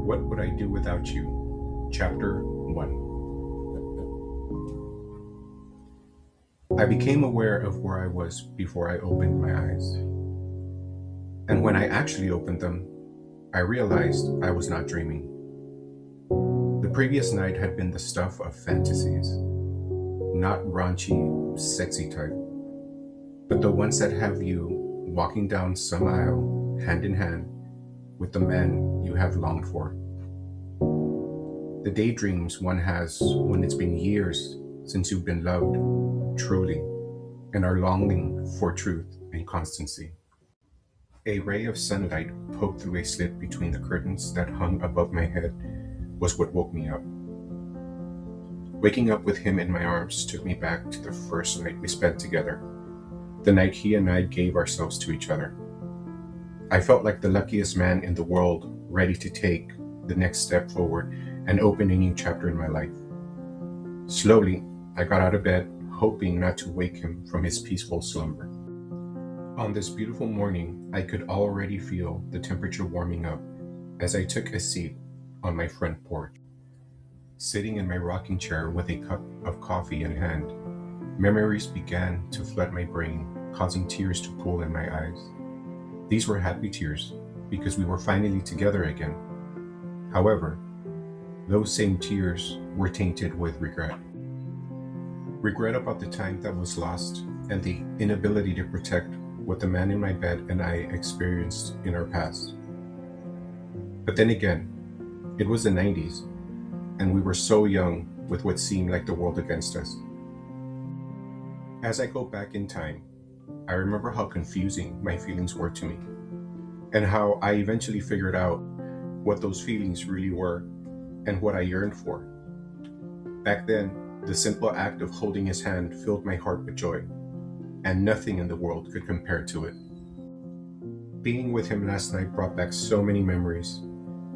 What Would I Do Without You? Chapter 1. I became aware of where I was before I opened my eyes. And when I actually opened them, I realized I was not dreaming. The previous night had been the stuff of fantasies, not raunchy, sexy type, but the ones that have you walking down some aisle, hand in hand, with the man you have longed for. The daydreams one has when it's been years since you've been loved, truly, and are longing for truth and constancy. A ray of sunlight poked through a slit between the curtains that hung above my head was what woke me up. Waking up with him in my arms took me back to the first night we spent together, the night he and I gave ourselves to each other. I felt like the luckiest man in the world, ready to take the next step forward and open a new chapter in my life. Slowly, I got out of bed, hoping not to wake him from his peaceful slumber. On this beautiful morning, I could already feel the temperature warming up as I took a seat on my front porch. Sitting in my rocking chair with a cup of coffee in hand, memories began to flood my brain, causing tears to pool in my eyes. These were happy tears because we were finally together again. However, those same tears were tainted with regret. Regret about the time that was lost and the inability to protect what the man in my bed and I experienced in our past. But then again, it was the 90s, and we were so young with what seemed like the world against us. As I go back in time, I remember how confusing my feelings were to me, and how I eventually figured out what those feelings really were and what I yearned for. Back then, the simple act of holding his hand filled my heart with joy, and nothing in the world could compare to it. Being with him last night brought back so many memories.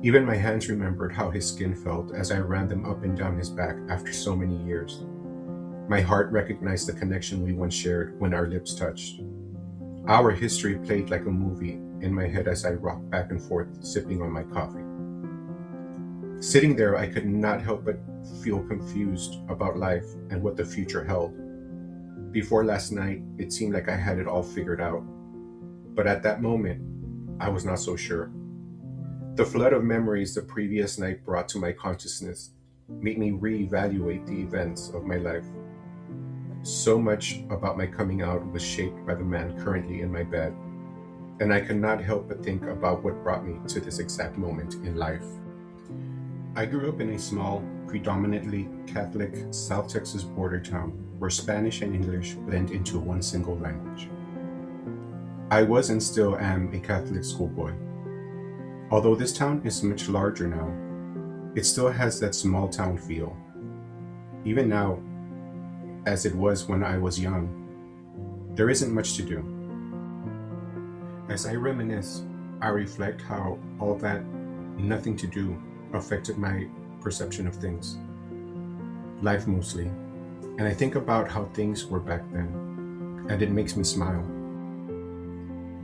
Even my hands remembered how his skin felt as I ran them up and down his back after so many years. My heart recognized the connection we once shared when our lips touched. Our history played like a movie in my head as I rocked back and forth, sipping on my coffee. Sitting there, I could not help but feel confused about life and what the future held. Before last night, it seemed like I had it all figured out. But at that moment, I was not so sure. The flood of memories the previous night brought to my consciousness made me reevaluate the events of my life. So much about my coming out was shaped by the man currently in my bed, and I could not help but think about what brought me to this exact moment in life. I grew up in a small, predominantly Catholic South Texas border town where Spanish and English blend into one single language. I was and still am a Catholic schoolboy. Although this town is much larger now, it still has that small town feel. Even now, as it was when I was young, there isn't much to do. As I reminisce, I reflect how all that nothing to do affected my perception of things, life mostly, and I think about how things were back then, and it makes me smile.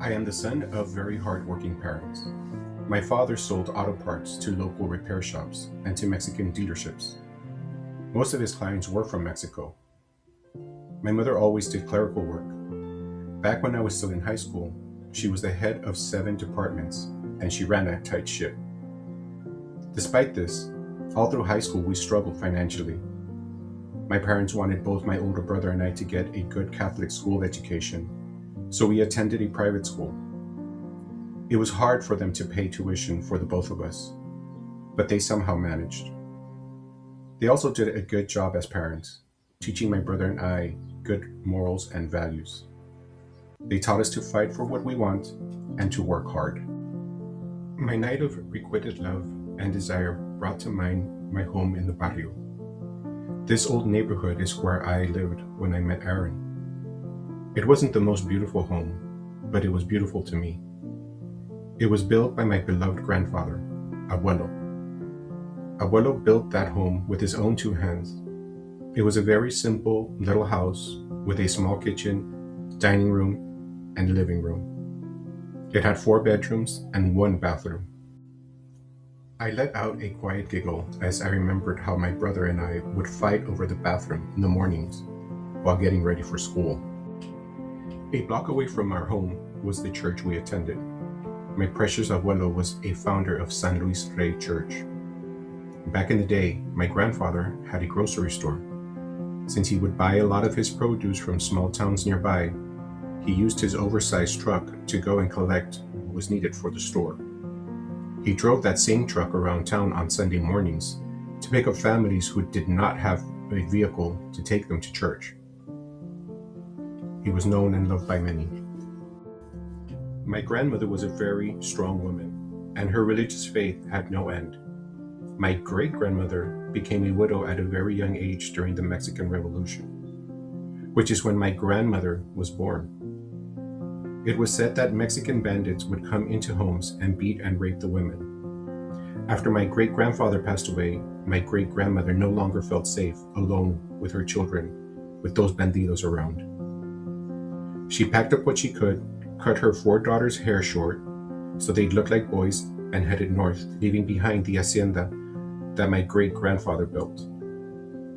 I am the son of very hardworking parents. My father sold auto parts to local repair shops and to Mexican dealerships. Most of his clients were from Mexico. My mother always did clerical work. Back when I was still in high school, she was the head of 7 departments, and she ran a tight ship. Despite this, all through high school we struggled financially. My parents wanted both my older brother and I to get a good Catholic school education, so we attended a private school. It was hard for them to pay tuition for the both of us, but they somehow managed. They also did a good job as parents, teaching my brother and I good morals and values. They taught us to fight for what we want and to work hard. My night of requited love and desire brought to mind my home in the barrio. This old neighborhood is where I lived when I met Aaron. It wasn't the most beautiful home, but it was beautiful to me. It was built by my beloved grandfather, Abuelo. Abuelo built that home with his own 2 hands. It was a very simple little house with a small kitchen, dining room, and living room. It had 4 bedrooms and 1 bathroom. I let out a quiet giggle as I remembered how my brother and I would fight over the bathroom in the mornings while getting ready for school. A block away from our home was the church we attended. My precious abuelo was a founder of San Luis Rey Church. Back in the day, my grandfather had a grocery store. Since he would buy a lot of his produce from small towns nearby, he used his oversized truck to go and collect what was needed for the store. He drove that same truck around town on Sunday mornings to pick up families who did not have a vehicle to take them to church. He was known and loved by many. My grandmother was a very strong woman, and her religious faith had no end. My great-grandmother became a widow at a very young age during the Mexican Revolution, which is when my grandmother was born. It was said that Mexican bandits would come into homes and beat and rape the women. After my great-grandfather passed away, my great-grandmother no longer felt safe alone with her children, with those bandidos around. She packed up what she could, cut her 4 daughters' hair short so they'd look like boys, and headed north, leaving behind the hacienda that my great-grandfather built.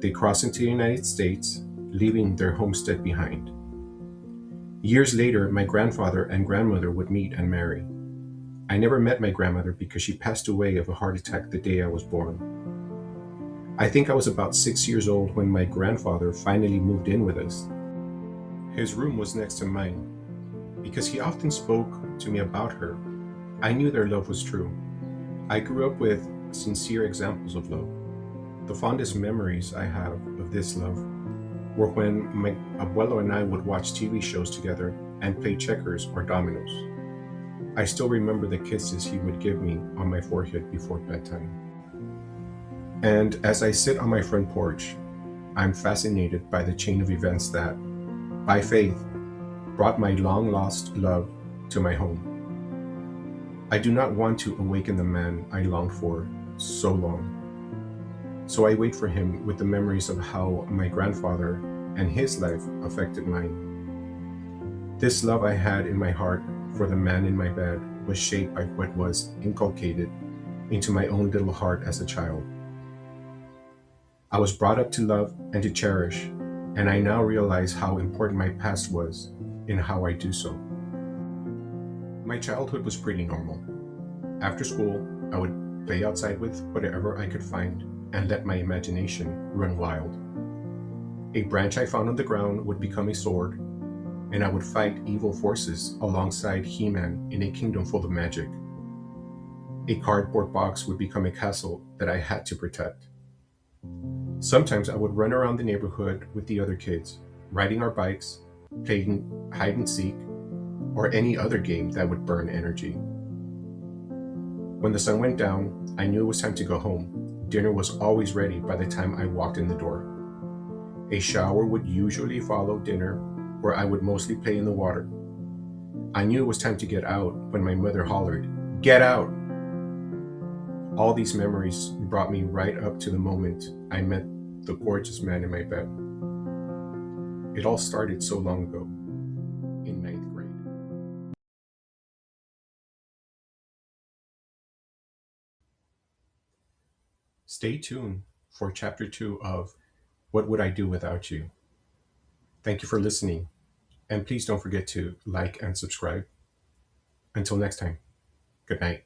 They crossed into the United States, leaving their homestead behind. Years later, my grandfather and grandmother would meet and marry. I never met my grandmother because she passed away of a heart attack the day I was born. I think I was about 6 years old when my grandfather finally moved in with us. His room was next to mine. Because he often spoke to me about her, I knew their love was true. I grew up with sincere examples of love. The fondest memories I have of this love were when my abuelo and I would watch TV shows together and play checkers or dominoes. I still remember the kisses he would give me on my forehead before bedtime. And as I sit on my front porch, I'm fascinated by the chain of events that, by faith, brought my long-lost love to my home. I do not want to awaken the man I longed for so long. So I wait for him with the memories of how my grandfather and his life affected mine. This love I had in my heart for the man in my bed was shaped by what was inculcated into my own little heart as a child. I was brought up to love and to cherish, and I now realize how important my past was in how I do so. My childhood was pretty normal. After school, I would play outside with whatever I could find and let my imagination run wild. A branch I found on the ground would become a sword, and I would fight evil forces alongside He-Man in a kingdom full of magic. A cardboard box would become a castle that I had to protect. Sometimes I would run around the neighborhood with the other kids, riding our bikes, playing hide and seek, or any other game that would burn energy. When the sun went down, I knew it was time to go home. Dinner was always ready by the time I walked in the door. A shower would usually follow dinner, where I would mostly play in the water. I knew it was time to get out when my mother hollered, "Get out!" All these memories brought me right up to the moment I met the gorgeous man in my bed. It all started so long ago, in 9th grade. Stay tuned for Chapter 2 of What Would I Do Without You? Thank you for listening, and please don't forget to like and subscribe. Until next time, good night.